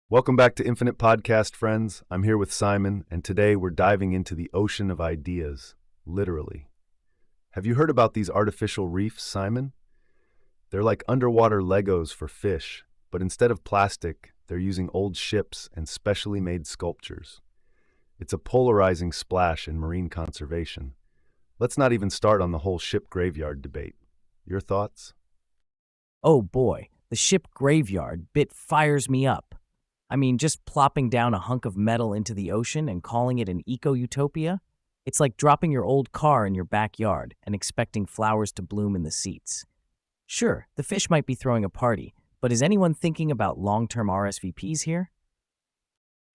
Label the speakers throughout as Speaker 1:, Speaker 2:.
Speaker 1: Welcome back to Infinite Podcast, friends. I'm here with Simon, and today we're diving into the ocean of ideas, literally. Have you heard about these artificial reefs, Simon? They're like underwater Legos for fish, but instead of plastic, they're using old ships and specially made sculptures. It's a polarizing splash in marine conservation. Let's not even start on the whole ship graveyard debate. Your thoughts?
Speaker 2: Oh boy, the ship graveyard bit fires me up. I mean, just plopping down a hunk of metal into the ocean and calling it an eco-utopia? It's like dropping your old car in your backyard and expecting flowers to bloom in the seats. Sure, the fish might be throwing a party, but is anyone thinking about long-term RSVPs here?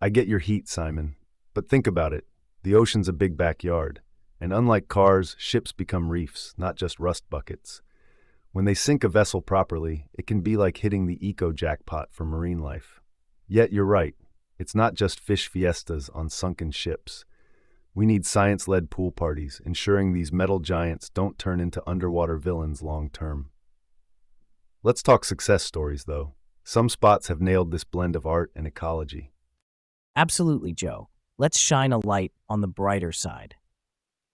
Speaker 1: I get your heat, Simon. But think about it. The ocean's a big backyard. And unlike cars, ships become reefs, not just rust buckets. When they sink a vessel properly, it can be like hitting the eco-jackpot for marine life. Yet you're right. It's not just fish fiestas on sunken ships. We need science-led pool parties, ensuring these metal giants don't turn into underwater villains long-term. Let's talk success stories, though. Some spots have nailed this blend of art and ecology.
Speaker 2: Absolutely, Joe. Let's shine a light on the brighter side.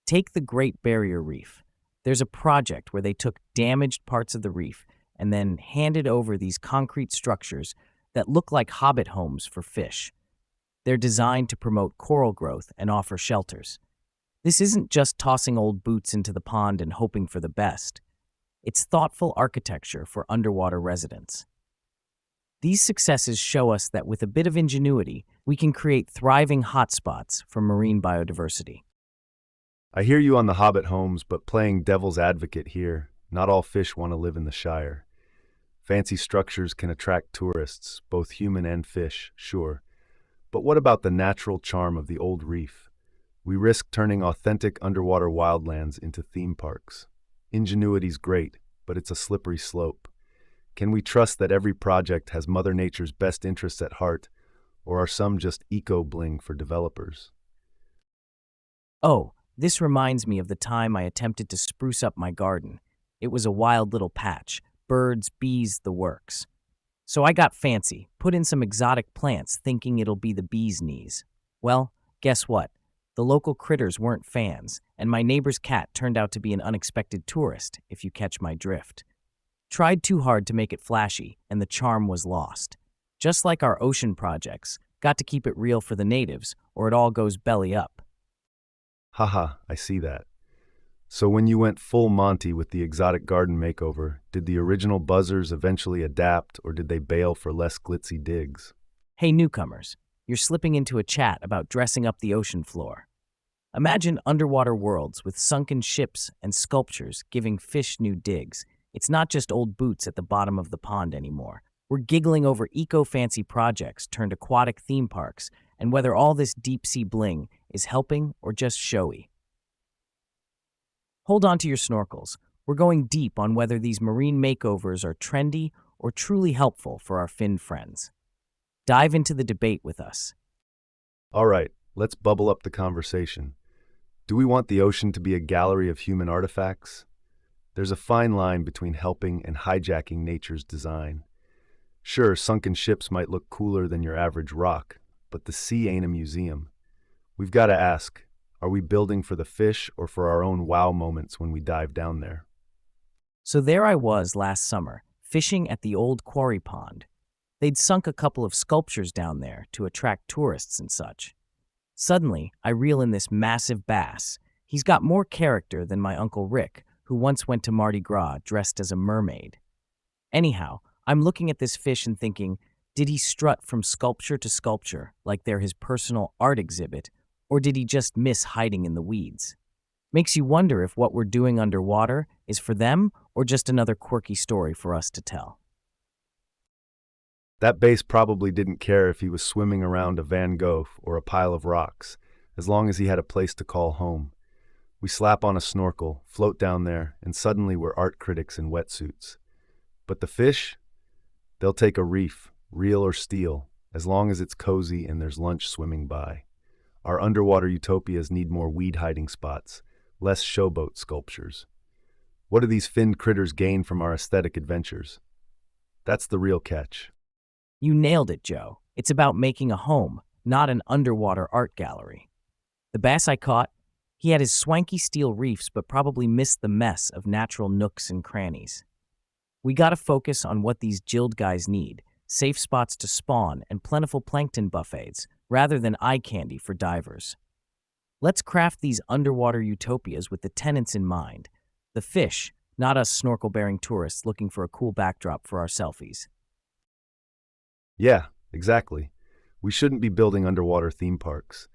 Speaker 2: Take the Great Barrier Reef. There's a project where they took damaged parts of the reef and then handed over these concrete structures that look like hobbit homes for fish. They're designed to promote coral growth and offer shelters. This isn't just tossing old boots into the pond and hoping for the best. It's thoughtful architecture for underwater residents. These successes show us that with a bit of ingenuity, we can create thriving hotspots for marine biodiversity.
Speaker 1: I hear you on the hobbit homes, but playing devil's advocate here, not all fish want to live in the Shire. Fancy structures can attract tourists, both human and fish, sure. But what about the natural charm of the old reef? We risk turning authentic underwater wildlands into theme parks. Ingenuity's great, but it's a slippery slope. Can we trust that every project has Mother Nature's best interests at heart, or are some just eco-bling for developers?
Speaker 2: Oh, this reminds me of the time I attempted to spruce up my garden. It was a wild little patch. Birds, bees, the works. So I got fancy, put in some exotic plants thinking it'll be the bee's knees. Well, guess what? The local critters weren't fans, and my neighbor's cat turned out to be an unexpected tourist, if you catch my drift. Tried too hard to make it flashy, and the charm was lost. Just like our ocean projects, got to keep it real for the natives, or it all goes belly up.
Speaker 1: Haha, I see that. So when you went full Monty with the exotic garden makeover, did the original buzzers eventually adapt, or did they bail for less glitzy digs?
Speaker 2: Hey newcomers, you're slipping into a chat about dressing up the ocean floor. Imagine underwater worlds with sunken ships and sculptures giving fish new digs. It's not just old boots at the bottom of the pond anymore. We're giggling over eco-fancy projects turned aquatic theme parks, and whether all this deep-sea bling is helping or just showy. Hold on to your snorkels. We're going deep on whether these marine makeovers are trendy or truly helpful for our fin friends. Dive into the debate with us.
Speaker 1: All right, let's bubble up the conversation. Do we want the ocean to be a gallery of human artifacts? There's a fine line between helping and hijacking nature's design. Sure, sunken ships might look cooler than your average rock, but the sea ain't a museum. We've got to ask, are we building for the fish or for our own wow moments when we dive down there?
Speaker 2: So there I was last summer, fishing at the old quarry pond. They'd sunk a couple of sculptures down there to attract tourists and such. Suddenly, I reel in this massive bass. He's got more character than my Uncle Rick, who once went to Mardi Gras dressed as a mermaid. Anyhow, I'm looking at this fish and thinking, did he strut from sculpture to sculpture like they're his personal art exhibit, or did he just miss hiding in the weeds? Makes you wonder if what we're doing underwater is for them or just another quirky story for us to tell.
Speaker 1: That bass probably didn't care if he was swimming around a Van Gogh or a pile of rocks, as long as he had a place to call home. We slap on a snorkel, float down there, and suddenly we're art critics in wetsuits. But the fish? They'll take a reef, real or steel, as long as it's cozy and there's lunch swimming by. Our underwater utopias need more weed hiding spots, less showboat sculptures. What do these finned critters gain from our aesthetic adventures? That's the real catch.
Speaker 2: You nailed it, Joe. It's about making a home, not an underwater art gallery. The bass I caught, he had his swanky steel reefs but probably missed the mess of natural nooks and crannies. We gotta focus on what these gilled guys need: safe spots to spawn and plentiful plankton buffets, rather than eye candy for divers. Let's craft these underwater utopias with the tenants in mind: the fish, not us snorkel-bearing tourists looking for a cool backdrop for our selfies.
Speaker 1: Yeah, exactly. We shouldn't be building underwater theme parks.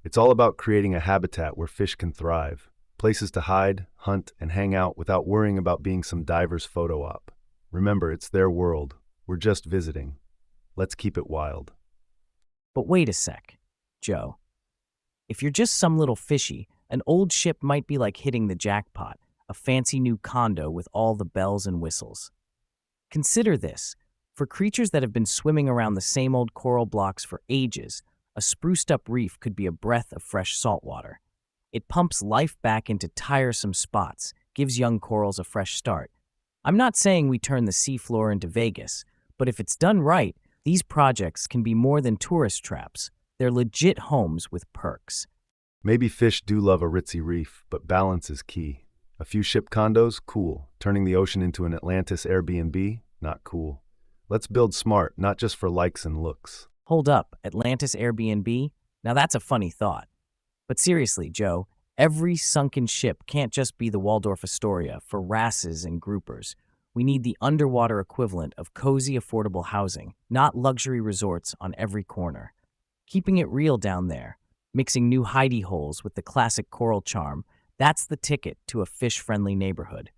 Speaker 1: It's all about creating a habitat where fish can thrive, places to hide, hunt, and hang out without worrying about being some diver's photo op. Remember, it's their world. We're just visiting. Let's keep it wild.
Speaker 2: But wait a sec, Joe. If you're just some little fishy, an old ship might be like hitting the jackpot, a fancy new condo with all the bells and whistles. Consider this: for creatures that have been swimming around the same old coral blocks for ages, a spruced up reef could be a breath of fresh salt water. It pumps life back into tiresome spots, gives young corals a fresh start. I'm not saying we turn the seafloor into Vegas, but if it's done right, these projects can be more than tourist traps. They're legit homes with perks.
Speaker 1: Maybe fish do love a ritzy reef, but balance is key. A few ship condos? Cool. Turning the ocean into an Atlantis Airbnb? Not cool. Let's build smart, not just for likes and looks.
Speaker 2: Hold up, Atlantis Airbnb? Now that's a funny thought. But seriously, Joe, every sunken ship can't just be the Waldorf Astoria for wrasses and groupers. We need the underwater equivalent of cozy, affordable housing, not luxury resorts on every corner. Keeping it real down there, mixing new hidey holes with the classic coral charm, that's the ticket to a fish-friendly neighborhood.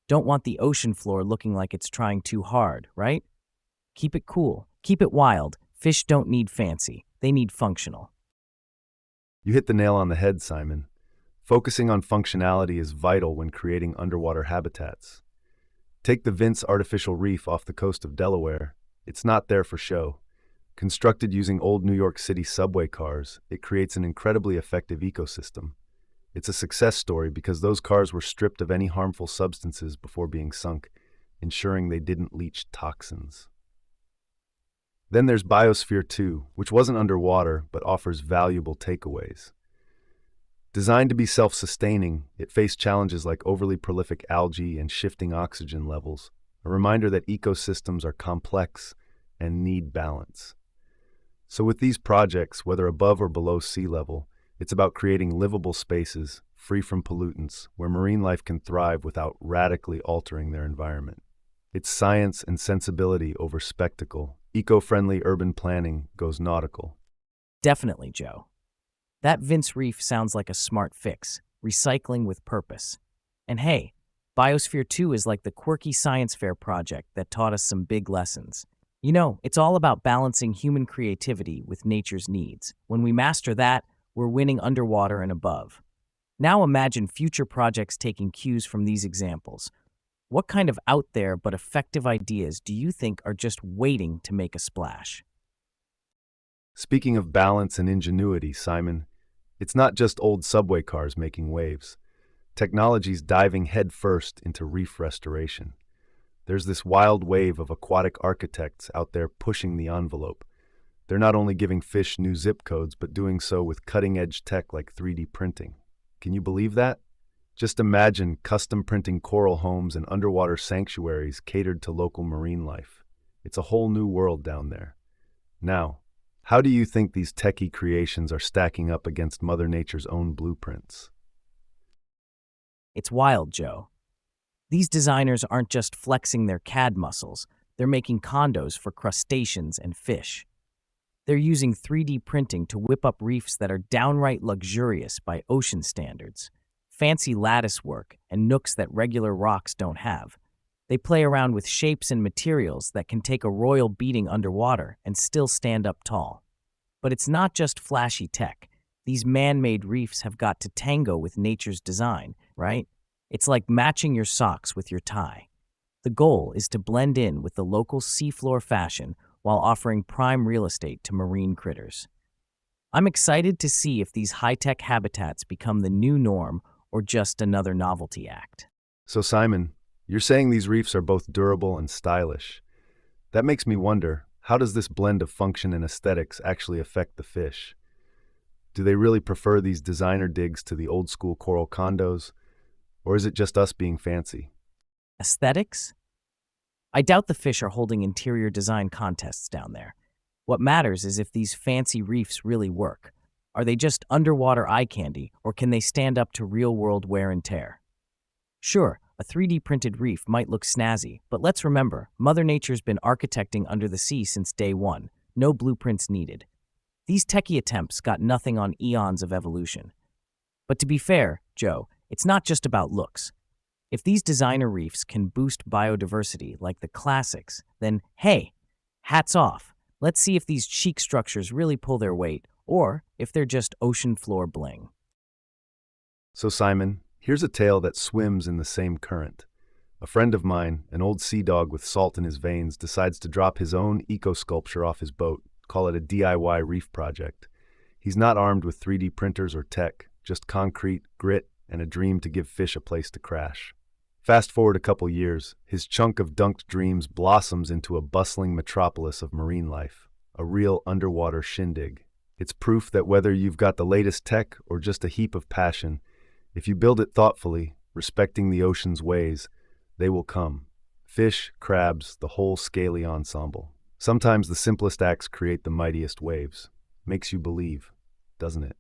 Speaker 2: Don't want the ocean floor looking like it's trying too hard, right? Keep it cool, keep it wild. Fish don't need fancy, they need functional.
Speaker 1: You hit the nail on the head, Simon. Focusing on functionality is vital when creating underwater habitats. Take the Vince Artificial Reef off the coast of Delaware. It's not there for show. Constructed using old New York City subway cars, it creates an incredibly effective ecosystem. It's a success story because those cars were stripped of any harmful substances before being sunk, ensuring they didn't leach toxins. Then there's Biosphere 2, which wasn't underwater but offers valuable takeaways. Designed to be self-sustaining, it faced challenges like overly prolific algae and shifting oxygen levels, a reminder that ecosystems are complex and need balance. So with these projects, whether above or below sea level, it's about creating livable spaces, free from pollutants, where marine life can thrive without radically altering their environment. It's science and sensibility over spectacle. Eco-friendly urban planning goes nautical.
Speaker 2: Definitely, Joe. That Vince Reef sounds like a smart fix, recycling with purpose. And hey, Biosphere 2 is like the quirky science fair project that taught us some big lessons. You know, it's all about balancing human creativity with nature's needs. When we master that, we're winning underwater and above. Now imagine future projects taking cues from these examples. What kind of out there but effective ideas do you think are just waiting to make a splash?
Speaker 1: Speaking of balance and ingenuity, Simon, it's not just old subway cars making waves. Technology's diving headfirst into reef restoration. There's this wild wave of aquatic architects out there pushing the envelope. They're not only giving fish new zip codes, but doing so with cutting-edge tech like 3D printing. Can you believe that? Just imagine custom printing coral homes and underwater sanctuaries catered to local marine life. It's a whole new world down there. Now, how do you think these techie creations are stacking up against Mother Nature's own blueprints?
Speaker 2: It's wild, Joe. These designers aren't just flexing their CAD muscles, they're making condos for crustaceans and fish. They're using 3D printing to whip up reefs that are downright luxurious by ocean standards. Fancy lattice work and nooks that regular rocks don't have. They play around with shapes and materials that can take a royal beating underwater and still stand up tall. But it's not just flashy tech. These man-made reefs have got to tango with nature's design, right? It's like matching your socks with your tie. The goal is to blend in with the local seafloor fashion while offering prime real estate to marine critters. I'm excited to see if these high-tech habitats become the new norm or just another novelty act.
Speaker 1: So Simon, you're saying these reefs are both durable and stylish. That makes me wonder, how does this blend of function and aesthetics actually affect the fish? Do they really prefer these designer digs to the old-school coral condos, or is it just us being fancy?
Speaker 2: Aesthetics? I doubt the fish are holding interior design contests down there. What matters is if these fancy reefs really work. Are they just underwater eye candy, or can they stand up to real-world wear and tear? Sure, a 3D printed reef might look snazzy, but let's remember, Mother Nature's been architecting under the sea since day one. No blueprints needed. These techie attempts got nothing on eons of evolution. But to be fair, Joe, it's not just about looks. If these designer reefs can boost biodiversity like the classics, then hey, hats off. Let's see if these chic structures really pull their weight, or if they're just ocean floor bling.
Speaker 1: So Simon, here's a tale that swims in the same current. A friend of mine, an old sea dog with salt in his veins, decides to drop his own eco-sculpture off his boat, call it a DIY reef project. He's not armed with 3D printers or tech, just concrete, grit, and a dream to give fish a place to crash. Fast forward a couple years, his chunk of dunked dreams blossoms into a bustling metropolis of marine life, a real underwater shindig. It's proof that whether you've got the latest tech or just a heap of passion, if you build it thoughtfully, respecting the ocean's ways, they will come. Fish, crabs, the whole scaly ensemble. Sometimes the simplest acts create the mightiest waves. Makes you believe, doesn't it?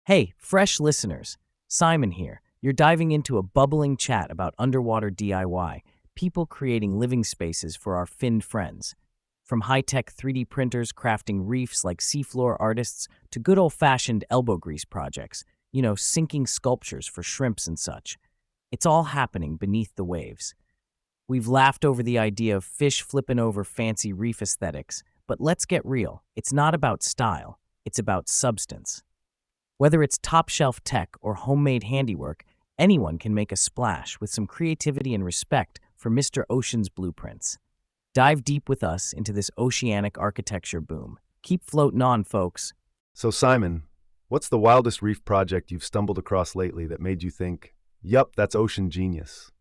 Speaker 2: Hey, fresh listeners, Simon here. You're diving into a bubbling chat about underwater DIY, people creating living spaces for our finned friends. From high-tech 3D printers crafting reefs like seafloor artists to good old-fashioned elbow grease projects, sinking sculptures for shrimps and such. It's all happening beneath the waves. We've laughed over the idea of fish flipping over fancy reef aesthetics, but let's get real. It's not about style, it's about substance. Whether it's top-shelf tech or homemade handiwork, anyone can make a splash with some creativity and respect for Mr. Ocean's blueprints. Dive deep with us into this oceanic architecture boom. Keep floating on, folks.
Speaker 1: So Simon, what's the wildest reef project you've stumbled across lately that made you think, yup, that's ocean genius?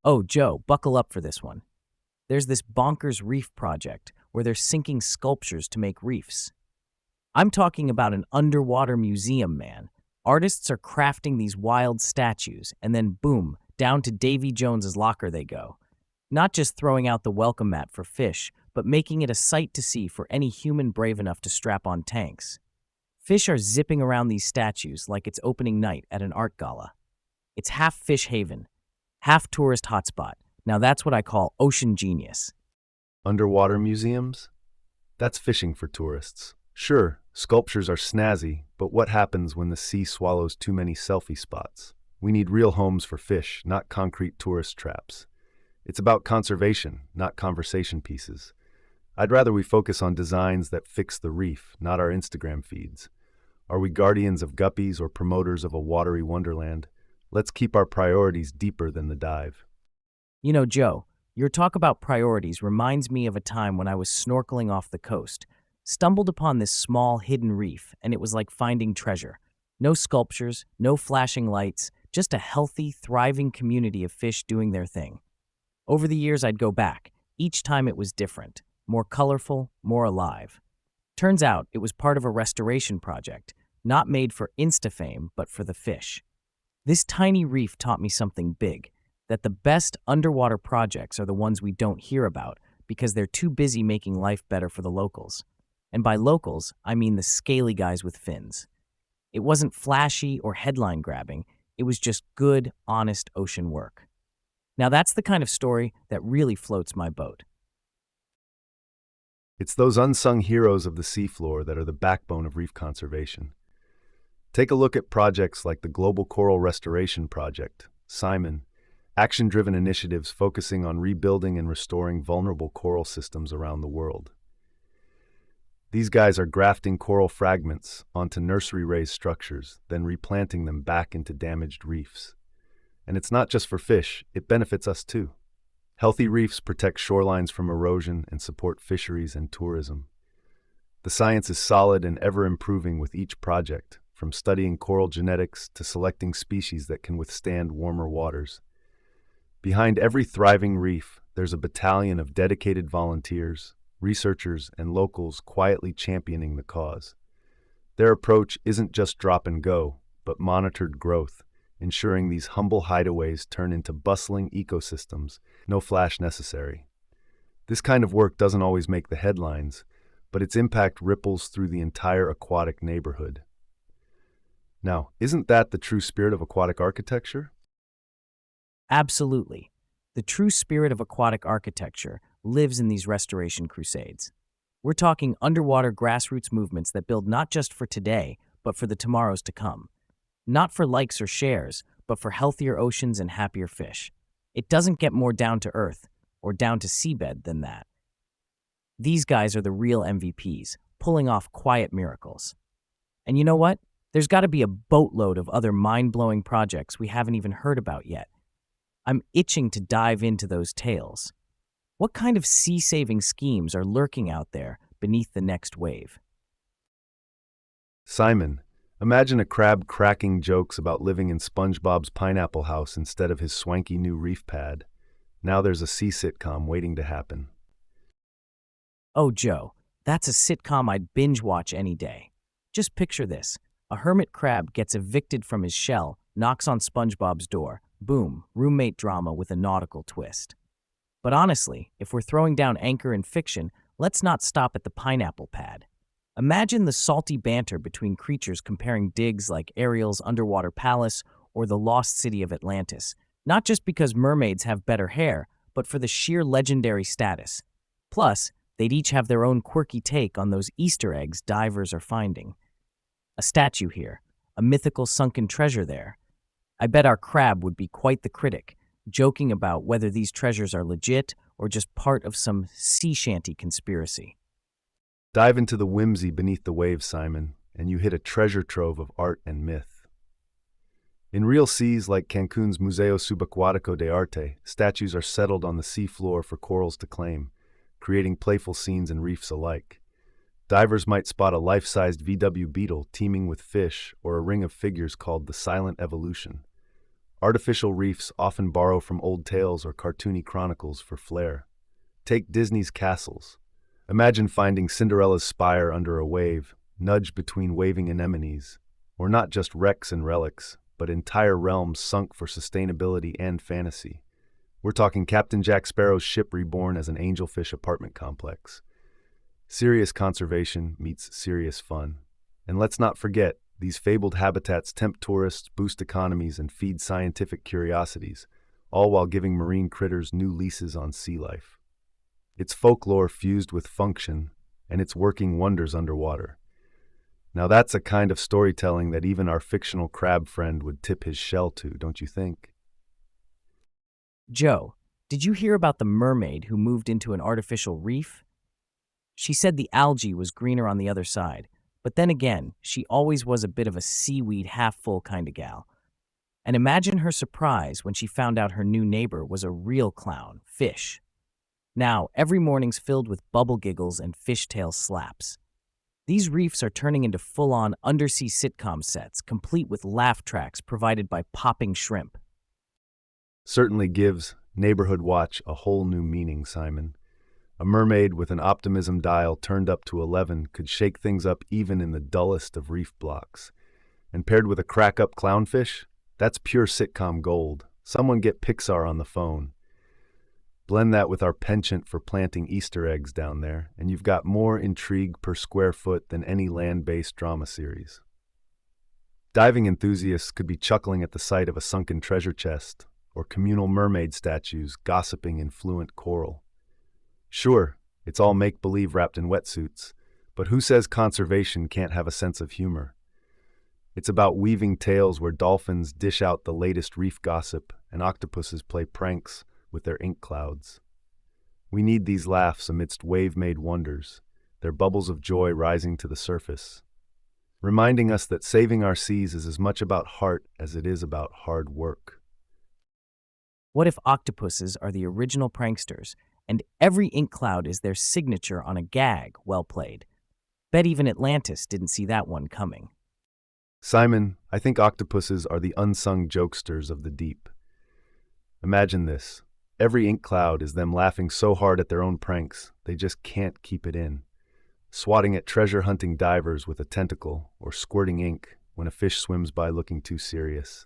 Speaker 2: Oh, Joe, buckle up for this one. There's this bonkers reef project where they're sinking sculptures to make reefs. I'm talking about an underwater museum, man. Artists are crafting these wild statues, and then boom, down to Davy Jones's locker they go. Not just throwing out the welcome mat for fish, but making it a sight to see for any human brave enough to strap on tanks. Fish are zipping around these statues like it's opening night at an art gala. It's half fish haven, half tourist hotspot. Now that's what I call ocean genius.
Speaker 1: Underwater museums? That's fishing for tourists. Sure, sculptures are snazzy, but what happens when the sea swallows too many selfie spots? We need real homes for fish, not concrete tourist traps. It's about conservation, not conversation pieces. I'd rather we focus on designs that fix the reef, not our Instagram feeds. Are we guardians of guppies or promoters of a watery wonderland? Let's keep our priorities deeper than the dive.
Speaker 2: Joe, your talk about priorities reminds me of a time when I was snorkeling off the coast, stumbled upon this small hidden reef, and it was like finding treasure. No sculptures, no flashing lights, just a healthy, thriving community of fish doing their thing. Over the years, I'd go back. Each time it was different, more colorful, more alive. Turns out it was part of a restoration project, not made for Insta-fame, but for the fish. This tiny reef taught me something big, that the best underwater projects are the ones we don't hear about because they're too busy making life better for the locals. And by locals, I mean the scaly guys with fins. It wasn't flashy or headline-grabbing, it was just good, honest ocean work. Now that's the kind of story that really floats my boat.
Speaker 1: It's those unsung heroes of the seafloor that are the backbone of reef conservation. Take a look at projects like the Global Coral Restoration Project, Simon, action-driven initiatives focusing on rebuilding and restoring vulnerable coral systems around the world. These guys are grafting coral fragments onto nursery-raised structures, then replanting them back into damaged reefs. And it's not just for fish, it benefits us too. Healthy reefs protect shorelines from erosion and support fisheries and tourism. The science is solid and ever-improving with each project, from studying coral genetics to selecting species that can withstand warmer waters. Behind every thriving reef, there's a battalion of dedicated volunteers, researchers and locals quietly championing the cause. Their approach isn't just drop and go, but monitored growth, ensuring these humble hideaways turn into bustling ecosystems, no flash necessary. This kind of work doesn't always make the headlines, but its impact ripples through the entire aquatic neighborhood. Now, isn't that the true spirit of aquatic architecture?
Speaker 2: Absolutely. The true spirit of aquatic architecture lives in these restoration crusades. We're talking underwater grassroots movements that build not just for today, but for the tomorrows to come. Not for likes or shares, but for healthier oceans and happier fish. It doesn't get more down to earth or down to seabed than that. These guys are the real MVPs, pulling off quiet miracles. And you know what? There's got to be a boatload of other mind-blowing projects we haven't even heard about yet. I'm itching to dive into those tales. What kind of sea-saving schemes are lurking out there beneath the next wave?
Speaker 1: Simon, imagine a crab cracking jokes about living in SpongeBob's pineapple house instead of his swanky new reef pad. Now there's a sea sitcom waiting to happen.
Speaker 2: Oh, Joe, that's a sitcom I'd binge watch any day. Just picture this. A hermit crab gets evicted from his shell, knocks on SpongeBob's door. Boom, roommate drama with a nautical twist. But honestly, if we're throwing down anchor in fiction, let's not stop at the pineapple pad. Imagine the salty banter between creatures comparing digs like Ariel's underwater palace or the lost city of Atlantis, not just because mermaids have better hair, but for the sheer legendary status. Plus, they'd each have their own quirky take on those Easter eggs divers are finding. A statue here, a mythical sunken treasure there. I bet our crab would be quite the critic, joking about whether these treasures are legit or just part of some sea shanty conspiracy.
Speaker 1: Dive into the whimsy beneath the waves, Simon, and you hit a treasure trove of art and myth. In real seas like Cancun's Museo Subacuático de Arte, statues are settled on the seafloor for corals to claim, creating playful scenes and reefs alike. Divers might spot a life-sized VW beetle teeming with fish or a ring of figures called the Silent Evolution. Artificial reefs often borrow from old tales or cartoony chronicles for flair. Take Disney's castles. Imagine finding Cinderella's spire under a wave, nudged between waving anemones, or not just wrecks and relics, but entire realms sunk for sustainability and fantasy. We're talking Captain Jack Sparrow's ship reborn as an angelfish apartment complex. Serious conservation meets serious fun. And let's not forget, these fabled habitats tempt tourists, boost economies, and feed scientific curiosities, all while giving marine critters new leases on sea life. It's folklore fused with function, and it's working wonders underwater. Now that's a kind of storytelling that even our fictional crab friend would tip his shell to, don't you think?
Speaker 2: Joe, did you hear about the mermaid who moved into an artificial reef? She said the algae was greener on the other side, but then again, she always was a bit of a seaweed half-full kind of gal. And imagine her surprise when she found out her new neighbor was a real clown, fish. Now, every morning's filled with bubble giggles and fishtail slaps. These reefs are turning into full-on undersea sitcom sets, complete with laugh tracks provided by popping shrimp.
Speaker 1: Certainly gives Neighborhood Watch a whole new meaning, Simon. A mermaid with an optimism dial turned up to 11 could shake things up even in the dullest of reef blocks. And paired with a crack-up clownfish, that's pure sitcom gold. Someone get Pixar on the phone. Blend that with our penchant for planting Easter eggs down there, and you've got more intrigue per square foot than any land-based drama series. Diving enthusiasts could be chuckling at the sight of a sunken treasure chest, or communal mermaid statues gossiping in fluent choral. Sure, it's all make-believe wrapped in wetsuits, but who says conservation can't have a sense of humor? It's about weaving tales where dolphins dish out the latest reef gossip and octopuses play pranks with their ink clouds. We need these laughs amidst wave-made wonders, their bubbles of joy rising to the surface, reminding us that saving our seas is as much about heart as it is about hard work.
Speaker 2: What if octopuses are the original pranksters, and every ink cloud is their signature on a gag? Well played. Bet even Atlantis didn't see that one coming.
Speaker 1: Simon, I think octopuses are the unsung jokesters of the deep. Imagine this. Every ink cloud is them laughing so hard at their own pranks, they just can't keep it in. Swatting at treasure-hunting divers with a tentacle, or squirting ink when a fish swims by looking too serious.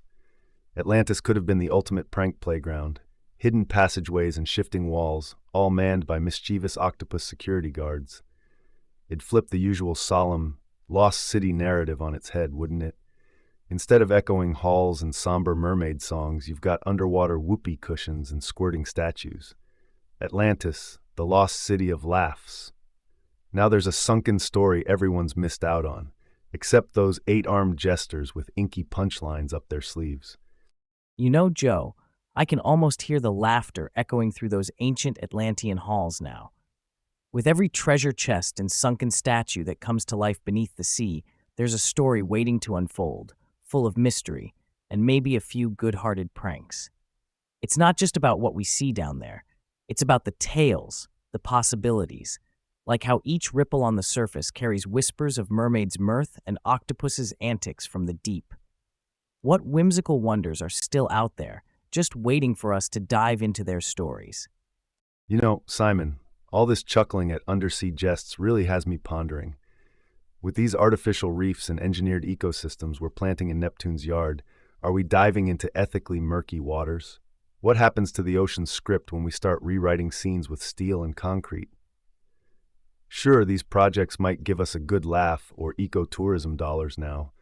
Speaker 1: Atlantis could have been the ultimate prank playground. Hidden passageways and shifting walls, all manned by mischievous octopus security guards. It'd flip the usual solemn, lost city narrative on its head, wouldn't it? Instead of echoing halls and somber mermaid songs, you've got underwater whoopee cushions and squirting statues. Atlantis, the lost city of laughs. Now there's a sunken story everyone's missed out on, except those 8-armed jesters with inky punchlines up their sleeves.
Speaker 2: You know, Joe, I can almost hear the laughter echoing through those ancient Atlantean halls now. With every treasure chest and sunken statue that comes to life beneath the sea, there's a story waiting to unfold, full of mystery, and maybe a few good-hearted pranks. It's not just about what we see down there. It's about the tales, the possibilities, like how each ripple on the surface carries whispers of mermaids' mirth and octopus's antics from the deep. What whimsical wonders are still out there, just waiting for us to dive into their stories?
Speaker 1: You know, Simon, all this chuckling at undersea jests really has me pondering. With these artificial reefs and engineered ecosystems we're planting in Neptune's yard, are we diving into ethically murky waters? What happens to the ocean's script when we start rewriting scenes with steel and concrete? Sure, these projects might give us a good laugh or ecotourism dollars now,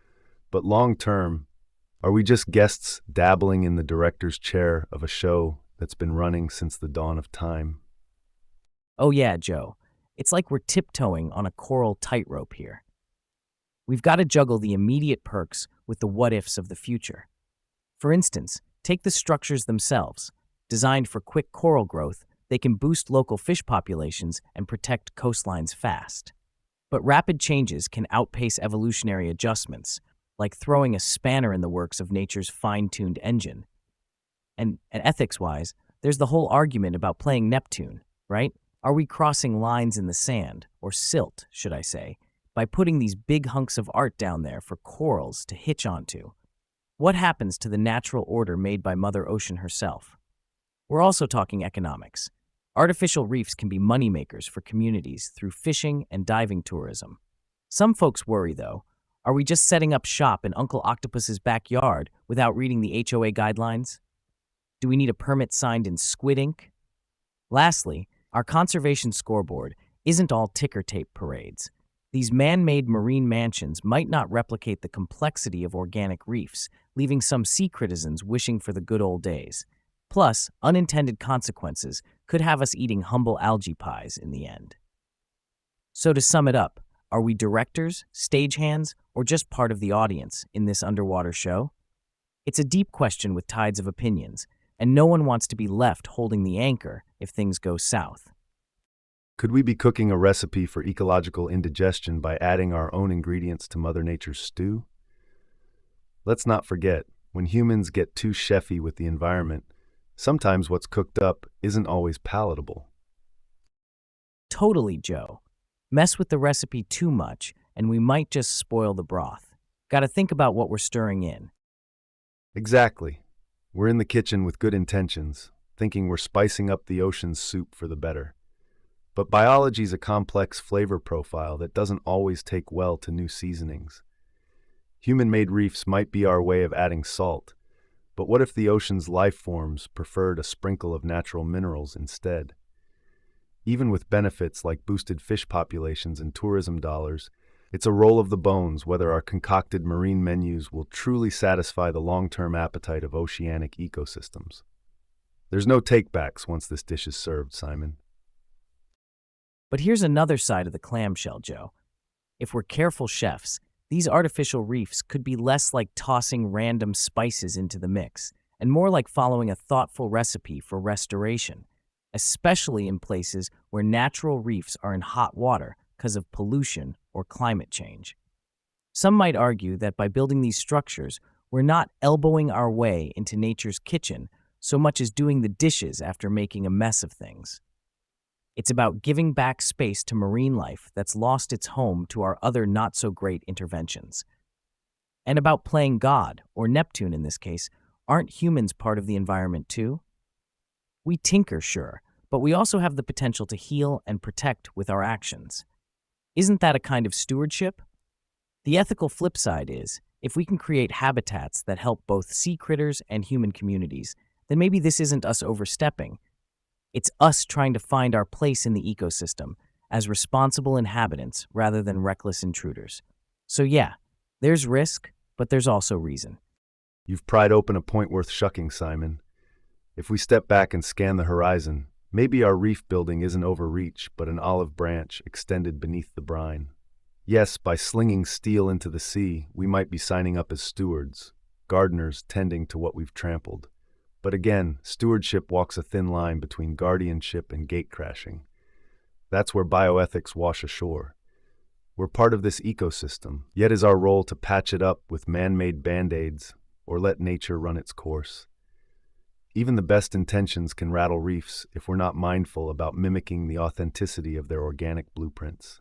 Speaker 1: but long-term, are we just guests dabbling in the director's chair of a show that's been running since the dawn of time?
Speaker 2: Oh yeah, Joe. It's like we're tiptoeing on a coral tightrope here. We've got to juggle the immediate perks with the what-ifs of the future. For instance, take the structures themselves. Designed for quick coral growth, they can boost local fish populations and protect coastlines fast. But rapid changes can outpace evolutionary adjustments, like throwing a spanner in the works of nature's fine-tuned engine. And ethics-wise, there's the whole argument about playing Neptune, right? Are we crossing lines in the sand, or silt, should I say, by putting these big hunks of art down there for corals to hitch onto? What happens to the natural order made by Mother Ocean herself? We're also talking economics. Artificial reefs can be moneymakers for communities through fishing and diving tourism. Some folks worry, though, are we just setting up shop in Uncle Octopus's backyard without reading the HOA guidelines? Do we need a permit signed in squid ink? Lastly, our conservation scoreboard isn't all ticker tape parades. These man-made marine mansions might not replicate the complexity of organic reefs, leaving some sea citizens wishing for the good old days. Plus, unintended consequences could have us eating humble algae pies in the end. So to sum it up, are we directors, stagehands, or just part of the audience in this underwater show? It's a deep question with tides of opinions, and no one wants to be left holding the anchor if things go south.
Speaker 1: Could we be cooking a recipe for ecological indigestion by adding our own ingredients to Mother Nature's stew? Let's not forget, when humans get too chefy with the environment, sometimes what's cooked up isn't always palatable.
Speaker 2: Totally, Joe. Mess with the recipe too much, and we might just spoil the broth. Gotta think about what we're stirring in.
Speaker 1: Exactly. We're in the kitchen with good intentions, thinking we're spicing up the ocean's soup for the better. But biology's a complex flavor profile that doesn't always take well to new seasonings. Human-made reefs might be our way of adding salt, but what if the ocean's life forms preferred a sprinkle of natural minerals instead? Even with benefits like boosted fish populations and tourism dollars, it's a roll of the bones whether our concocted marine menus will truly satisfy the long-term appetite of oceanic ecosystems. There's no takebacks once this dish is served, Simon.
Speaker 2: But here's another side of the clamshell, Joe. If we're careful chefs, these artificial reefs could be less like tossing random spices into the mix, and more like following a thoughtful recipe for restoration, especially in places where natural reefs are in hot water because of pollution or climate change. Some might argue that by building these structures, we're not elbowing our way into nature's kitchen so much as doing the dishes after making a mess of things. It's about giving back space to marine life that's lost its home to our other not-so-great interventions. And about playing God, or Neptune in this case, aren't humans part of the environment too? We tinker, sure, but we also have the potential to heal and protect with our actions. Isn't that a kind of stewardship? The ethical flip side is, if we can create habitats that help both sea critters and human communities, then maybe this isn't us overstepping. It's us trying to find our place in the ecosystem as responsible inhabitants rather than reckless intruders. So yeah, there's risk, but there's also reason.
Speaker 1: You've pried open a point worth shucking, Simon. If we step back and scan the horizon, maybe our reef building isn't overreach, but an olive branch extended beneath the brine. Yes, by slinging steel into the sea, we might be signing up as stewards, gardeners tending to what we've trampled. But again, stewardship walks a thin line between guardianship and gatecrashing. That's where bioethics wash ashore. We're part of this ecosystem, yet is our role to patch it up with man-made band-aids or let nature run its course. Even the best intentions can rattle reefs if we're not mindful about mimicking the authenticity of their organic blueprints.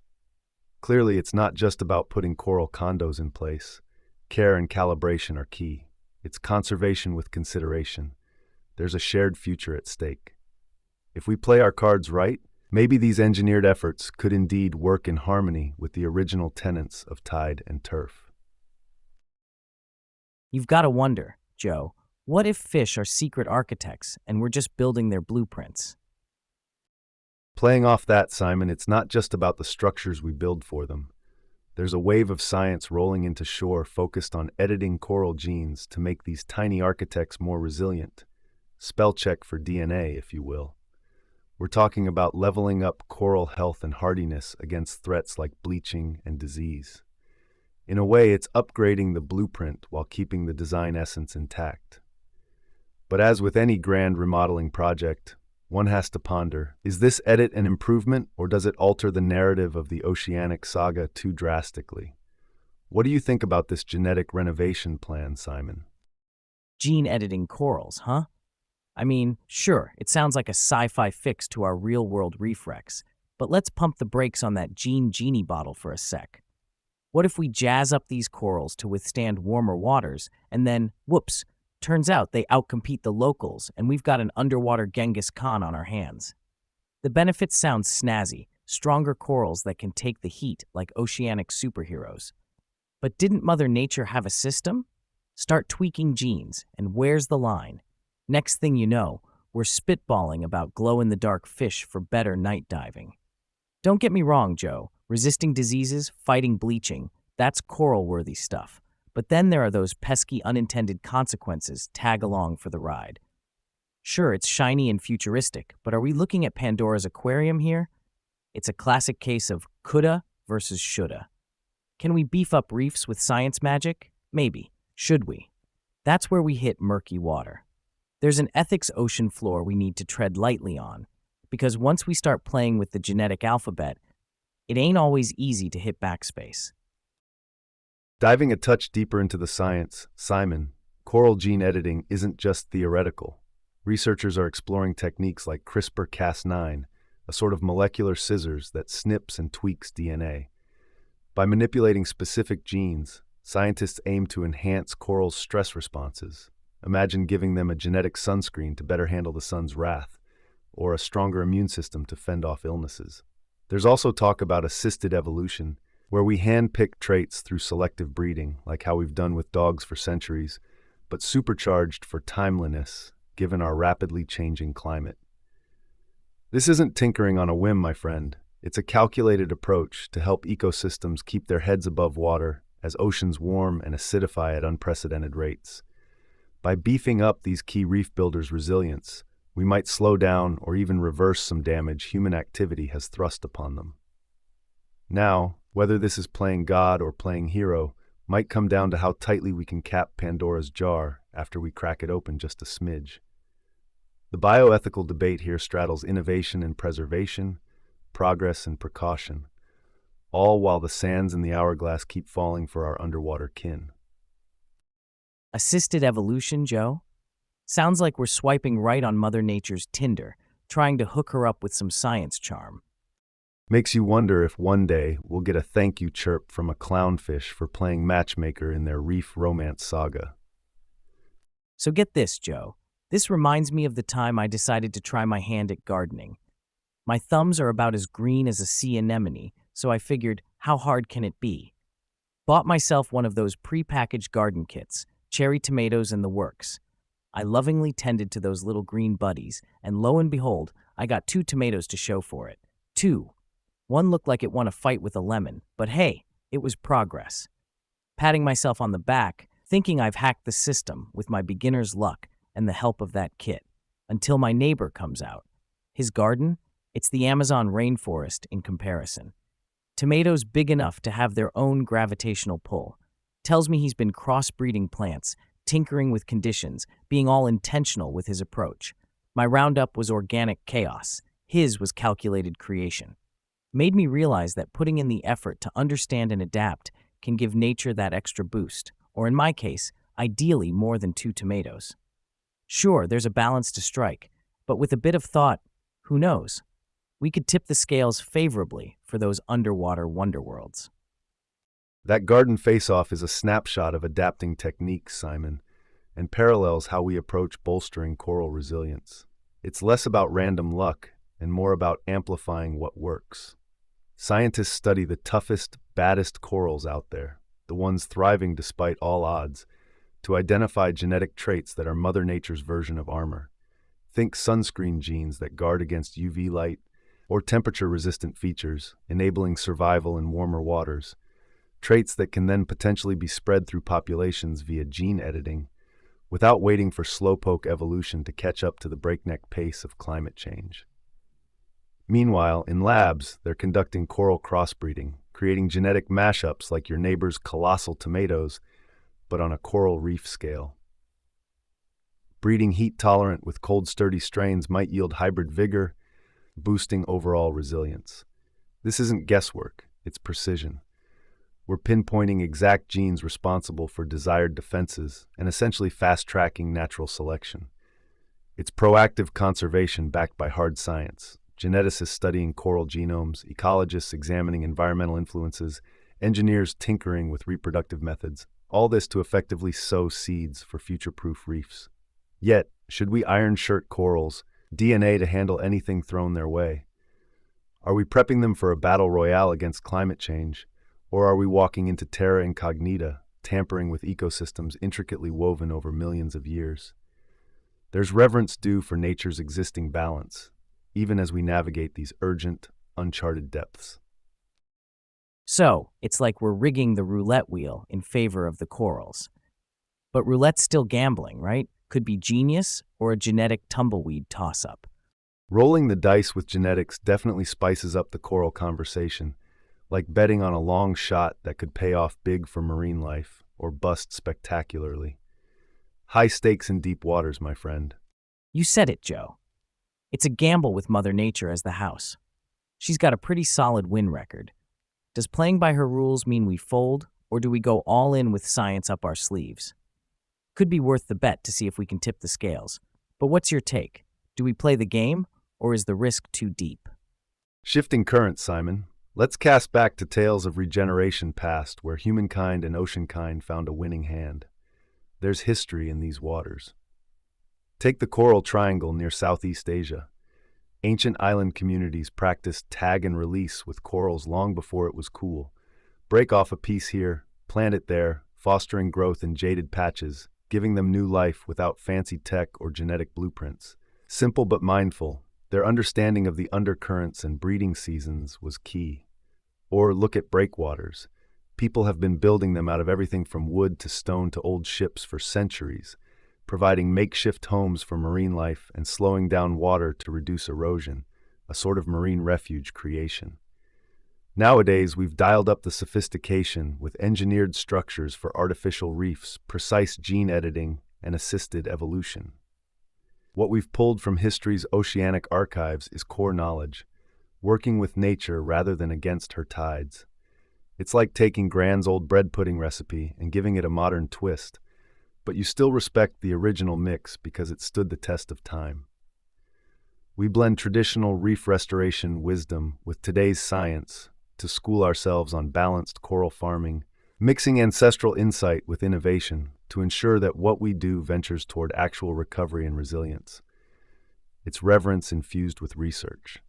Speaker 1: Clearly, it's not just about putting coral condos in place. Care and calibration are key. It's conservation with consideration. There's a shared future at stake. If we play our cards right, maybe these engineered efforts could indeed work in harmony with the original tenets of tide and turf.
Speaker 2: You've got to wonder, Joe, what if fish are secret architects and we're just building their blueprints?
Speaker 1: Playing off that, Simon, it's not just about the structures we build for them. There's a wave of science rolling into shore focused on editing coral genes to make these tiny architects more resilient. Spell check for DNA, if you will. We're talking about leveling up coral health and hardiness against threats like bleaching and disease. In a way, it's upgrading the blueprint while keeping the design essence intact. But as with any grand remodeling project, one has to ponder, is this edit an improvement or does it alter the narrative of the oceanic saga too drastically? What do you think about this genetic renovation plan, Simon?
Speaker 2: Gene editing corals, huh? I mean, sure, it sounds like a sci-fi fix to our real-world reef wrecks, but let's pump the brakes on that gene genie bottle for a sec. What if we jazz up these corals to withstand warmer waters, and then, whoops, turns out they outcompete the locals, and we've got an underwater Genghis Khan on our hands? The benefits sound snazzy, stronger corals that can take the heat like oceanic superheroes. But didn't Mother Nature have a system? Start tweaking genes, and where's the line? Next thing you know, we're spitballing about glow-in-the-dark fish for better night diving. Don't get me wrong, Joe. Resisting diseases, fighting bleaching, that's coral-worthy stuff. But then there are those pesky unintended consequences tag along for the ride. Sure, it's shiny and futuristic, but are we looking at Pandora's aquarium here? It's a classic case of coulda versus shoulda. Can we beef up reefs with science magic? Maybe. Should we? That's where we hit murky water. There's an ethics ocean floor we need to tread lightly on, because once we start playing with the genetic alphabet, it ain't always easy to hit backspace.
Speaker 1: Diving a touch deeper into the science, Simon, coral gene editing isn't just theoretical. Researchers are exploring techniques like CRISPR-Cas9, a sort of molecular scissors that snips and tweaks DNA. By manipulating specific genes, scientists aim to enhance corals' stress responses. Imagine giving them a genetic sunscreen to better handle the sun's wrath, or a stronger immune system to fend off illnesses. There's also talk about assisted evolution, where we hand-pick traits through selective breeding, like how we've done with dogs for centuries, but supercharged for timeliness, given our rapidly changing climate. This isn't tinkering on a whim, my friend. It's a calculated approach to help ecosystems keep their heads above water as oceans warm and acidify at unprecedented rates. By beefing up these key reef builders' resilience, we might slow down or even reverse some damage human activity has thrust upon them. Now, whether this is playing God or playing hero might come down to how tightly we can cap Pandora's jar after we crack it open just a smidge. The bioethical debate here straddles innovation and preservation, progress and precaution, all while the sands in the hourglass keep falling for our underwater kin.
Speaker 2: Assisted evolution, Joe? Sounds like we're swiping right on Mother Nature's Tinder, trying to hook her up with some science charm.
Speaker 1: Makes you wonder if one day we'll get a thank you chirp from a clownfish for playing matchmaker in their reef romance saga.
Speaker 2: So get this, Joe. This reminds me of the time I decided to try my hand at gardening. My thumbs are about as green as a sea anemone, so I figured, how hard can it be? Bought myself one of those pre-packaged garden kits, cherry tomatoes and the works. I lovingly tended to those little green buddies, and lo and behold, I got 2 tomatoes to show for it. 2. One looked like it won a fight with a lemon, but hey, it was progress. Patting myself on the back, thinking I've hacked the system with my beginner's luck and the help of that kit, until my neighbor comes out. His garden? It's the Amazon rainforest in comparison. Tomatoes big enough to have their own gravitational pull. Tells me he's been crossbreeding plants, tinkering with conditions, being all intentional with his approach. My roundup was organic chaos. His was calculated creation. Made me realize that putting in the effort to understand and adapt can give nature that extra boost, or in my case, ideally more than 2 tomatoes. Sure, there's a balance to strike, but with a bit of thought, who knows? We could tip the scales favorably for those underwater wonderworlds.
Speaker 1: That garden face-off is a snapshot of adapting techniques, Simon, and parallels how we approach bolstering coral resilience. It's less about random luck and more about amplifying what works. Scientists study the toughest, baddest corals out there, the ones thriving despite all odds, to identify genetic traits that are Mother Nature's version of armor. Think sunscreen genes that guard against UV light, or temperature-resistant features, enabling survival in warmer waters. Traits that can then potentially be spread through populations via gene editing, without waiting for slowpoke evolution to catch up to the breakneck pace of climate change. Meanwhile, in labs, they're conducting coral crossbreeding, creating genetic mashups like your neighbor's colossal tomatoes, but on a coral reef scale. Breeding heat-tolerant with cold-sturdy strains might yield hybrid vigor, boosting overall resilience. This isn't guesswork, it's precision. We're pinpointing exact genes responsible for desired defenses and essentially fast-tracking natural selection. It's proactive conservation backed by hard science. Geneticists studying coral genomes, ecologists examining environmental influences, engineers tinkering with reproductive methods, all this to effectively sow seeds for future-proof reefs. Yet, should we iron shirt corals, DNA to handle anything thrown their way? Are we prepping them for a battle royale against climate change, or are we walking into terra incognita, tampering with ecosystems intricately woven over millions of years? There's reverence due for nature's existing balance, even as we navigate these urgent, uncharted depths.
Speaker 2: So, it's like we're rigging the roulette wheel in favor of the corals. But roulette's still gambling, right? Could be genius or a genetic tumbleweed toss-up.
Speaker 1: Rolling the dice with genetics definitely spices up the coral conversation, like betting on a long shot that could pay off big for marine life or bust spectacularly. High stakes in deep waters, my friend.
Speaker 2: You said it, Joe. It's a gamble with Mother Nature as the house. She's got a pretty solid win record. Does playing by her rules mean we fold, or do we go all in with science up our sleeves? Could be worth the bet to see if we can tip the scales. But what's your take? Do we play the game, or is the risk too deep?
Speaker 1: Shifting currents, Simon. Let's cast back to tales of regeneration past where humankind and oceankind found a winning hand. There's history in these waters. Take the Coral Triangle near Southeast Asia. Ancient island communities practiced tag and release with corals long before it was cool. Break off a piece here, plant it there, fostering growth in jaded patches, giving them new life without fancy tech or genetic blueprints. Simple but mindful, their understanding of the undercurrents and breeding seasons was key. Or look at breakwaters. People have been building them out of everything from wood to stone to old ships for centuries, providing makeshift homes for marine life and slowing down water to reduce erosion, a sort of marine refuge creation. Nowadays, we've dialed up the sophistication with engineered structures for artificial reefs, precise gene editing, and assisted evolution. What we've pulled from history's oceanic archives is core knowledge, working with nature rather than against her tides. It's like taking Gran's old bread pudding recipe and giving it a modern twist, but you still respect the original mix because it stood the test of time. We blend traditional reef restoration wisdom with today's science to school ourselves on balanced coral farming, mixing ancestral insight with innovation to ensure that what we do ventures toward actual recovery and resilience. It's reverence infused with research.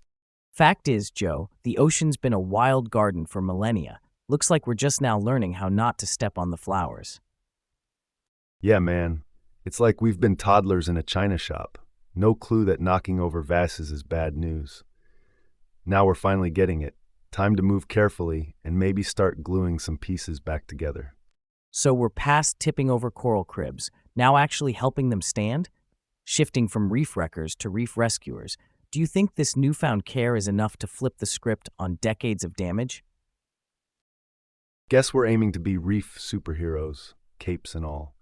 Speaker 2: Fact is, Joe, the ocean's been a wild garden for millennia. Looks like we're just now learning how not to step on the flowers.
Speaker 1: Yeah, man. It's like we've been toddlers in a china shop. No clue that knocking over vases is bad news. Now we're finally getting it. Time to move carefully and maybe start gluing some pieces back together.
Speaker 2: So we're past tipping over coral cribs, now actually helping them stand? Shifting from reef wreckers to reef rescuers, do you think this newfound care is enough to flip the script on decades of damage?
Speaker 1: Guess we're aiming to be reef superheroes, capes and all.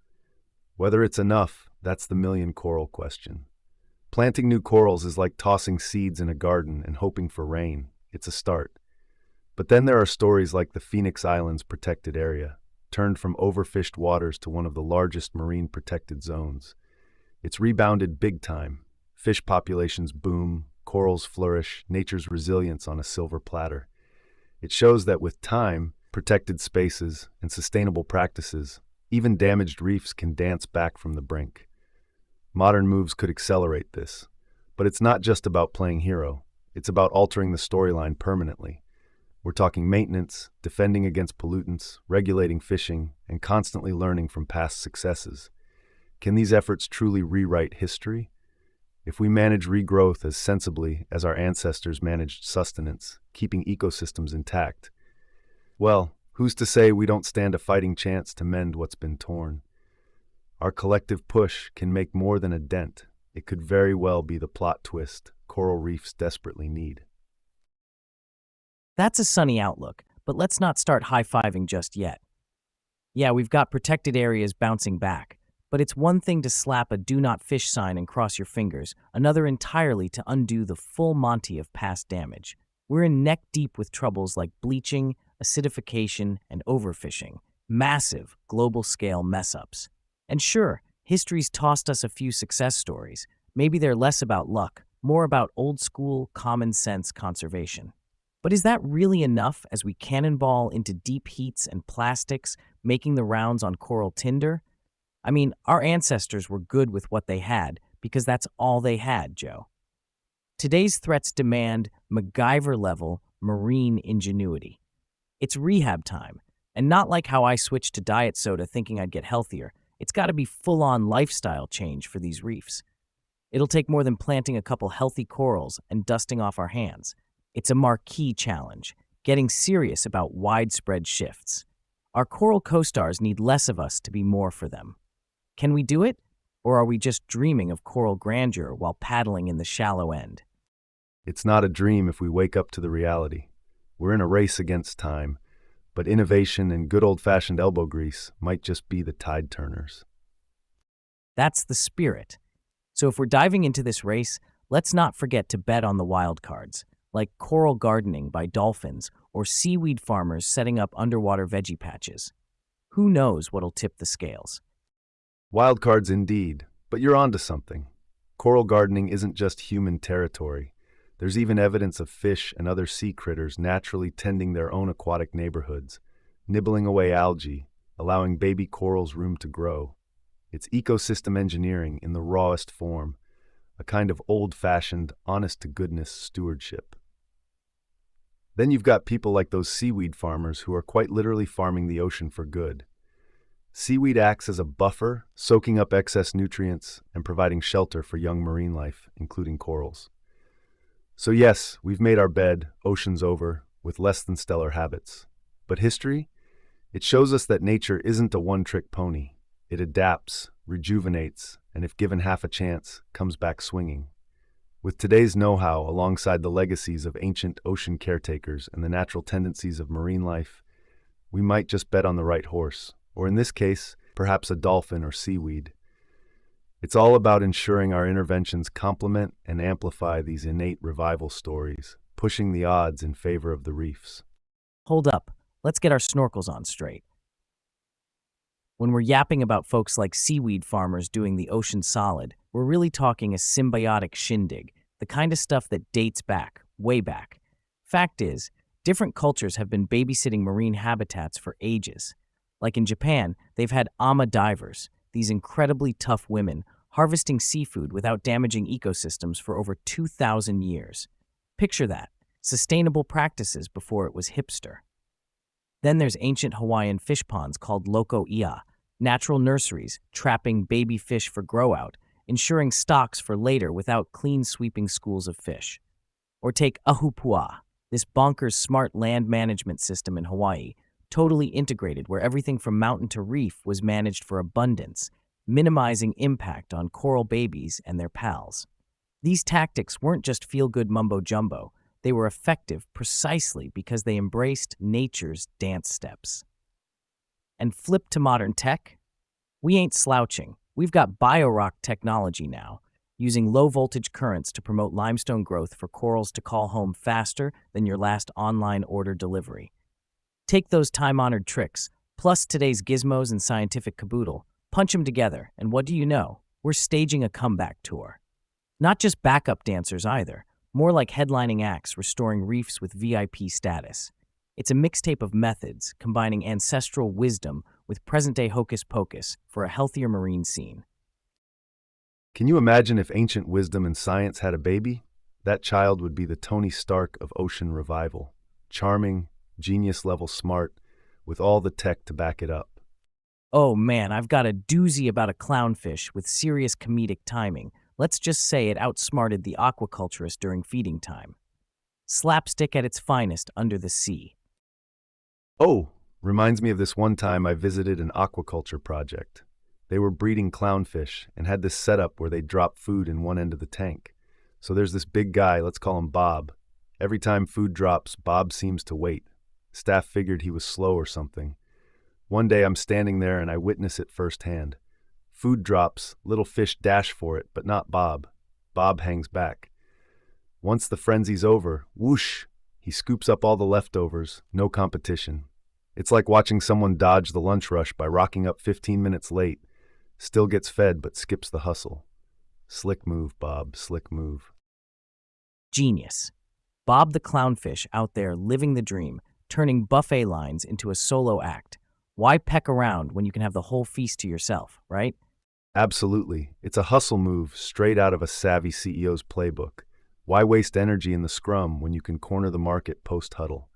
Speaker 1: Whether it's enough, that's the million coral question. Planting new corals is like tossing seeds in a garden and hoping for rain. It's a start. But then there are stories like the Phoenix Islands protected area, turned from overfished waters to one of the largest marine protected zones. It's rebounded big time. Fish populations boom, corals flourish, nature's resilience on a silver platter. It shows that with time, protected spaces, and sustainable practices, even damaged reefs can dance back from the brink. Modern moves could accelerate this. But it's not just about playing hero. It's about altering the storyline permanently. We're talking maintenance, defending against pollutants, regulating fishing, and constantly learning from past successes. Can these efforts truly rewrite history? If we manage regrowth as sensibly as our ancestors managed sustenance, keeping ecosystems intact, well, who's to say we don't stand a fighting chance to mend what's been torn? Our collective push can make more than a dent. It could very well be the plot twist coral reefs desperately need.
Speaker 2: That's a sunny outlook, but let's not start high-fiving just yet. Yeah, we've got protected areas bouncing back, but it's one thing to slap a do not fish sign and cross your fingers, another entirely to undo the full Monty of past damage. We're in neck deep with troubles like bleaching, acidification, and overfishing, massive global-scale mess-ups. And sure, history's tossed us a few success stories. Maybe they're less about luck, more about old-school, common-sense conservation. But is that really enough as we cannonball into deep heats and plastics, making the rounds on coral tinder? I mean, our ancestors were good with what they had because that's all they had, Joe. Today's threats demand MacGyver-level marine ingenuity. It's rehab time, and not like how I switched to diet soda thinking I'd get healthier. It's got to be full-on lifestyle change for these reefs. It'll take more than planting a couple healthy corals and dusting off our hands. It's a marquee challenge, getting serious about widespread shifts. Our coral co-stars need less of us to be more for them. Can we do it? Or are we just dreaming of coral grandeur while paddling in the shallow end?
Speaker 1: It's not a dream if we wake up to the reality. We're in a race against time, but innovation and good old-fashioned elbow grease might just be the tide turners.
Speaker 2: That's the spirit. So if we're diving into this race, let's not forget to bet on the wild cards, like coral gardening by dolphins or seaweed farmers setting up underwater veggie patches. Who knows what'll tip the scales?
Speaker 1: Wild cards indeed, but you're onto something. Coral gardening isn't just human territory. There's even evidence of fish and other sea critters naturally tending their own aquatic neighborhoods, nibbling away algae, allowing baby corals room to grow. It's ecosystem engineering in the rawest form, a kind of old-fashioned, honest-to-goodness stewardship. Then you've got people like those seaweed farmers who are quite literally farming the ocean for good. Seaweed acts as a buffer, soaking up excess nutrients and providing shelter for young marine life, including corals. So yes, we've made our bed, oceans over, with less than stellar habits. But history? It shows us that nature isn't a one-trick pony. It adapts, rejuvenates, and if given half a chance, comes back swinging. With today's know-how alongside the legacies of ancient ocean caretakers and the natural tendencies of marine life, we might just bet on the right horse, or in this case, perhaps a dolphin or seaweed. It's all about ensuring our interventions complement and amplify these innate revival stories, pushing the odds in favor of the reefs.
Speaker 2: Hold up, let's get our snorkels on straight. When we're yapping about folks like seaweed farmers doing the ocean solid, we're really talking a symbiotic shindig, the kind of stuff that dates back, way back. Fact is, different cultures have been babysitting marine habitats for ages. Like in Japan, they've had ama divers, these incredibly tough women, harvesting seafood without damaging ecosystems for over 2,000 years. Picture that, sustainable practices before it was hipster. Then there's ancient Hawaiian fish ponds called loko ia, natural nurseries trapping baby fish for grow-out, ensuring stocks for later without clean sweeping schools of fish. Or take ahupua, this bonkers smart land management system in Hawaii, totally integrated where everything from mountain to reef was managed for abundance, minimizing impact on coral babies and their pals. These tactics weren't just feel-good mumbo-jumbo, they were effective precisely because they embraced nature's dance steps. And flip to modern tech? We ain't slouching. We've got biorock technology now, using low-voltage currents to promote limestone growth for corals to call home faster than your last online order delivery. Take those time-honored tricks, plus today's gizmos and scientific caboodle, punch them together, and what do you know? We're staging a comeback tour. Not just backup dancers either, more like headlining acts restoring reefs with VIP status. It's a mixtape of methods, combining ancestral wisdom with present-day hocus-pocus for a healthier marine scene.
Speaker 1: Can you imagine if ancient wisdom and science had a baby? That child would be the Tony Stark of ocean revival. Charming, genius-level smart, with all the tech to back it up.
Speaker 2: Oh man, I've got a doozy about a clownfish with serious comedic timing. Let's just say it outsmarted the aquaculturist during feeding time. Slapstick at its finest under the sea.
Speaker 1: Oh, reminds me of this one time I visited an aquaculture project. They were breeding clownfish and had this setup where they drop food in one end of the tank. So there's this big guy, let's call him Bob. Every time food drops, Bob seems to wait. Staff figured he was slow or something. One day I'm standing there and I witness it firsthand. Food drops, little fish dash for it, but not Bob. Bob hangs back. Once the frenzy's over, whoosh, he scoops up all the leftovers, no competition. It's like watching someone dodge the lunch rush by rocking up 15 minutes late. Still gets fed, but skips the hustle. Slick move, Bob, slick move.
Speaker 2: Genius. Bob the clownfish out there living the dream, turning buffet lines into a solo act. Why peck around when you can have the whole feast to yourself, right?
Speaker 1: Absolutely. It's a hustle move straight out of a savvy CEO's playbook. Why waste energy in the scrum when you can corner the market post-huddle?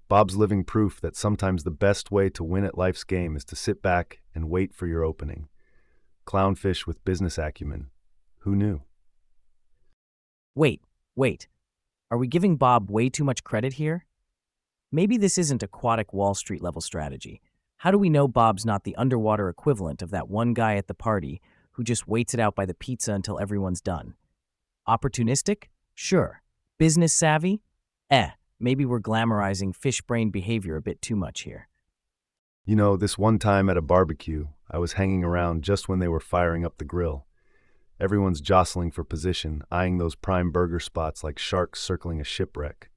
Speaker 1: Bob's living proof that sometimes the best way to win at life's game is to sit back and wait for your opening. Clownfish with business acumen. Who knew?
Speaker 2: Wait. Are we giving Bob way too much credit here? Maybe this isn't aquatic Wall Street level strategy. How do we know Bob's not the underwater equivalent of that one guy at the party who just waits it out by the pizza until everyone's done? Opportunistic? Sure. Business savvy? Maybe we're glamorizing fish brain behavior a bit too much here.
Speaker 1: You know, this one time at a barbecue, I was hanging around just when they were firing up the grill. Everyone's jostling for position, eyeing those prime burger spots like sharks circling a shipwreck.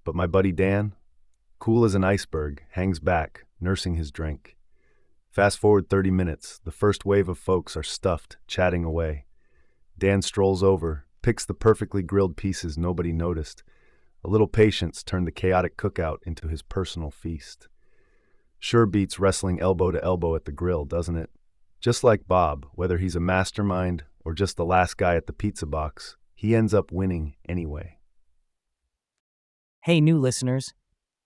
Speaker 1: But my buddy Dan, cool as an iceberg, hangs back, nursing his drink. Fast forward 30 minutes, the first wave of folks are stuffed, chatting away. Dan strolls over, picks the perfectly grilled pieces nobody noticed. A little patience turned the chaotic cookout into his personal feast. Sure beats wrestling elbow to elbow at the grill, doesn't it? Just like Bob, whether he's a mastermind or just the last guy at the pizza box, he ends up winning anyway.
Speaker 2: Hey, new listeners.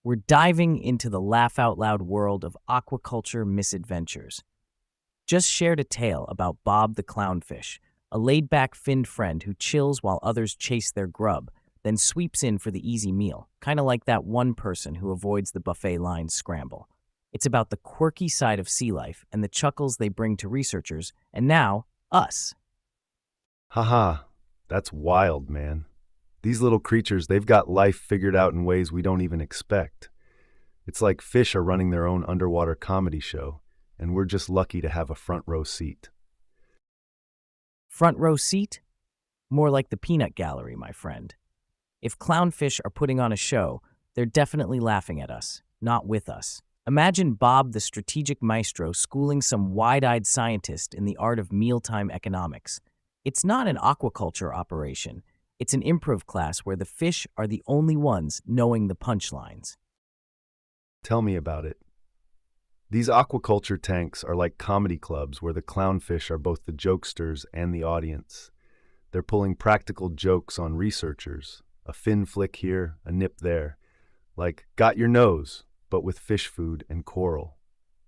Speaker 2: We're diving into the laugh-out-loud world of aquaculture misadventures. Just shared a tale about Bob the clownfish, a laid-back finned friend who chills while others chase their grub, then sweeps in for the easy meal, kind of like that one person who avoids the buffet line scramble. It's about the quirky side of sea life and the chuckles they bring to researchers, and now, us.
Speaker 1: Haha, that's wild, man. These little creatures, they've got life figured out in ways we don't even expect. It's like fish are running their own underwater comedy show, and we're just lucky to have a front row seat.
Speaker 2: Front row seat? More like the peanut gallery, my friend. If clownfish are putting on a show, they're definitely laughing at us, not with us. Imagine Bob the strategic maestro schooling some wide-eyed scientist in the art of mealtime economics. It's not an aquaculture operation. It's an improv class where the fish are the only ones knowing the punchlines.
Speaker 1: Tell me about it. These aquaculture tanks are like comedy clubs where the clownfish are both the jokesters and the audience. They're pulling practical jokes on researchers, a fin flick here, a nip there, like got your nose, but with fish food and coral.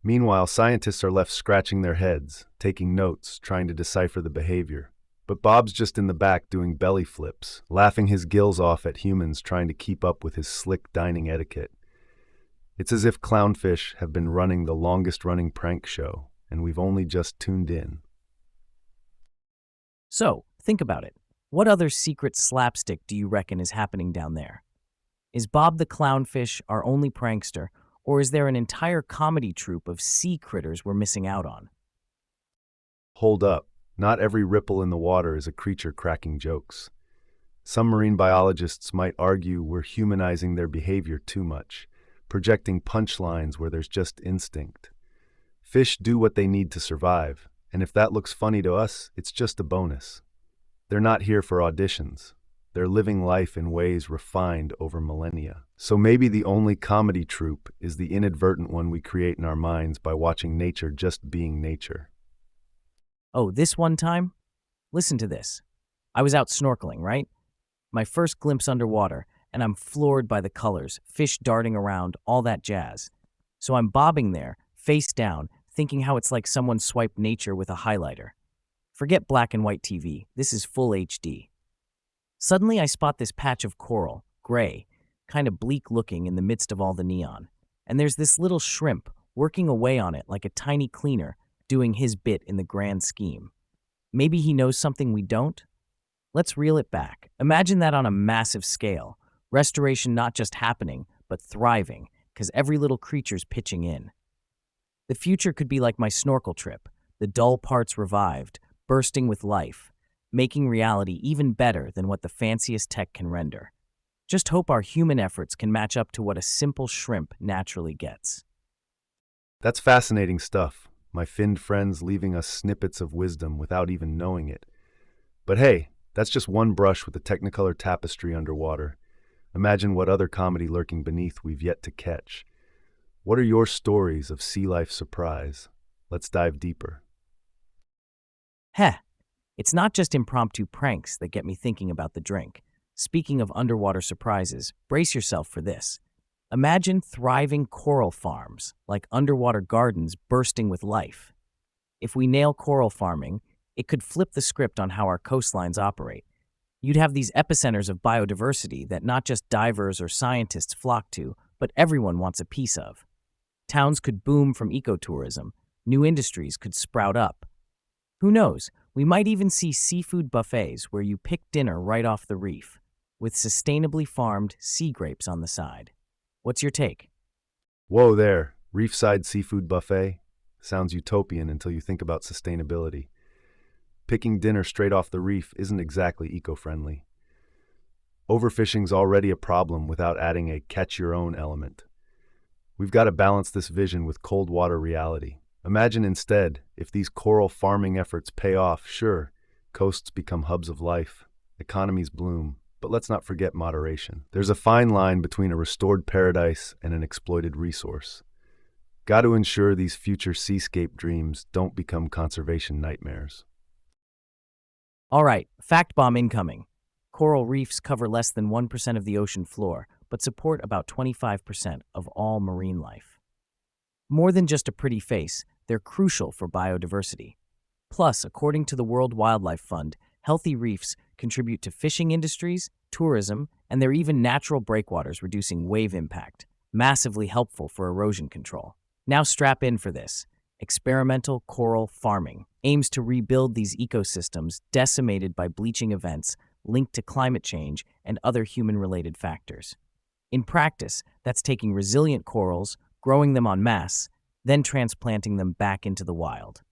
Speaker 1: Meanwhile, scientists are left scratching their heads, taking notes, trying to decipher the behavior. But Bob's just in the back doing belly flips, laughing his gills off at humans trying to keep up with his slick dining etiquette. It's as if clownfish have been running the longest-running prank show, and we've only just tuned in.
Speaker 2: So, think about it. What other secret slapstick do you reckon is happening down there? Is Bob the clownfish our only prankster, or is there an entire comedy troupe of sea critters we're missing out on?
Speaker 1: Hold up, not every ripple in the water is a creature cracking jokes. Some marine biologists might argue we're humanizing their behavior too much, projecting punchlines where there's just instinct. Fish do what they need to survive, and if that looks funny to us, it's just a bonus. They're not here for auditions. They're living life in ways refined over millennia. So maybe the only comedy troupe is the inadvertent one we create in our minds by watching nature just being nature.
Speaker 2: Oh, this one time? Listen to this. I was out snorkeling, right? My first glimpse underwater, and I'm floored by the colors, fish darting around, all that jazz. So I'm bobbing there, face down, thinking how it's like someone swiped nature with a highlighter. Forget black and white TV, this is full HD. Suddenly I spot this patch of coral, gray, kind of bleak looking in the midst of all the neon. And there's this little shrimp working away on it like a tiny cleaner, doing his bit in the grand scheme. Maybe he knows something we don't? Let's reel it back. Imagine that on a massive scale. Restoration not just happening, but thriving, because every little creature's pitching in. The future could be like my snorkel trip, the dull parts revived, bursting with life, making reality even better than what the fanciest tech can render. Just hope our human efforts can match up to what a simple shrimp naturally gets.
Speaker 1: That's fascinating stuff, my finned friends leaving us snippets of wisdom without even knowing it. But hey, that's just one brush with the Technicolor tapestry underwater. Imagine what other comedy lurking beneath we've yet to catch. What are your stories of sea life surprise? Let's dive deeper.
Speaker 2: Heh, it's not just impromptu pranks that get me thinking about the drink. Speaking of underwater surprises, brace yourself for this. Imagine thriving coral farms, like underwater gardens bursting with life. If we nail coral farming, it could flip the script on how our coastlines operate. You'd have these epicenters of biodiversity that not just divers or scientists flock to, but everyone wants a piece of. Towns could boom from ecotourism. New industries could sprout up. Who knows, we might even see seafood buffets where you pick dinner right off the reef, with sustainably farmed sea grapes on the side. What's your take?
Speaker 1: Whoa there, reefside seafood buffet? Sounds utopian until you think about sustainability. Picking dinner straight off the reef isn't exactly eco-friendly. Overfishing's already a problem without adding a catch-your-own element. We've got to balance this vision with cold water reality. Imagine instead, if these coral farming efforts pay off, sure, coasts become hubs of life, economies bloom, but let's not forget moderation. There's a fine line between a restored paradise and an exploited resource. Got to ensure these future seascape dreams don't become conservation nightmares.
Speaker 2: All right, fact bomb incoming. Coral reefs cover less than 1% of the ocean floor, but support about 25% of all marine life. More than just a pretty face, they're crucial for biodiversity. Plus, according to the World Wildlife Fund, healthy reefs contribute to fishing industries, tourism, and they're even natural breakwaters reducing wave impact, massively helpful for erosion control. Now strap in for this. Experimental coral farming aims to rebuild these ecosystems decimated by bleaching events linked to climate change and other human-related factors. In practice, that's taking resilient corals, growing them en masse, then transplanting them back into the wild.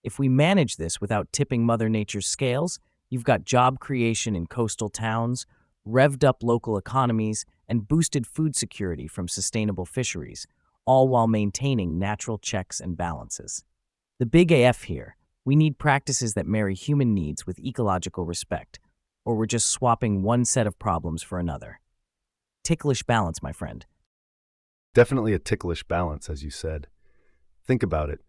Speaker 2: If we manage this without tipping Mother Nature's scales, you've got job creation in coastal towns, revved up local economies, and boosted food security from sustainable fisheries, all while maintaining natural checks and balances. The big AF here, we need practices that marry human needs with ecological respect, or we're just swapping one set of problems for another. Ticklish balance, my friend.
Speaker 1: Definitely a ticklish balance, as you said. Think about it.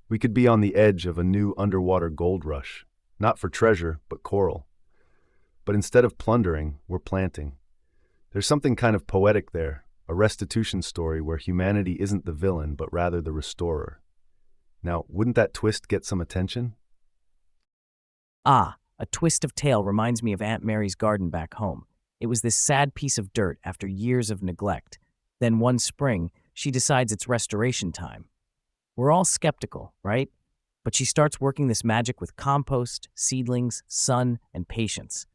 Speaker 1: We could be on the edge of a new underwater gold rush, not for treasure, but coral. But instead of plundering, we're planting. There's something kind of poetic there, a restitution story where humanity isn't the villain, but rather the restorer. Now, wouldn't that twist get some attention?
Speaker 2: Ah, a twist of tale reminds me of Aunt Mary's garden back home. It was this sad piece of dirt after years of neglect. Then one spring, she decides it's restoration time. We're all skeptical, right? But she starts working this magic with compost, seedlings, sun, and patience.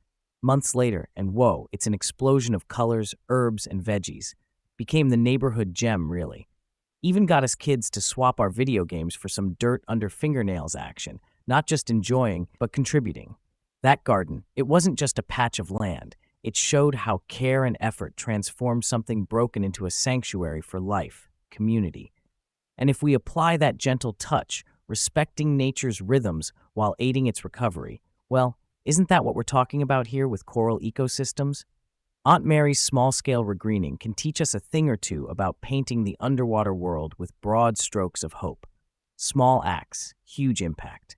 Speaker 2: Months later, and whoa, it's an explosion of colors, herbs, and veggies. Became the neighborhood gem, really. Even got us kids to swap our video games for some dirt under fingernails action, not just enjoying, but contributing. That garden, it wasn't just a patch of land. It showed how care and effort transformed something broken into a sanctuary for life, community. And if we apply that gentle touch, respecting nature's rhythms while aiding its recovery, well, isn't that what we're talking about here with coral ecosystems? Aunt Mary's small-scale regreening can teach us a thing or two about painting the underwater world with broad strokes of hope. Small acts, huge impact.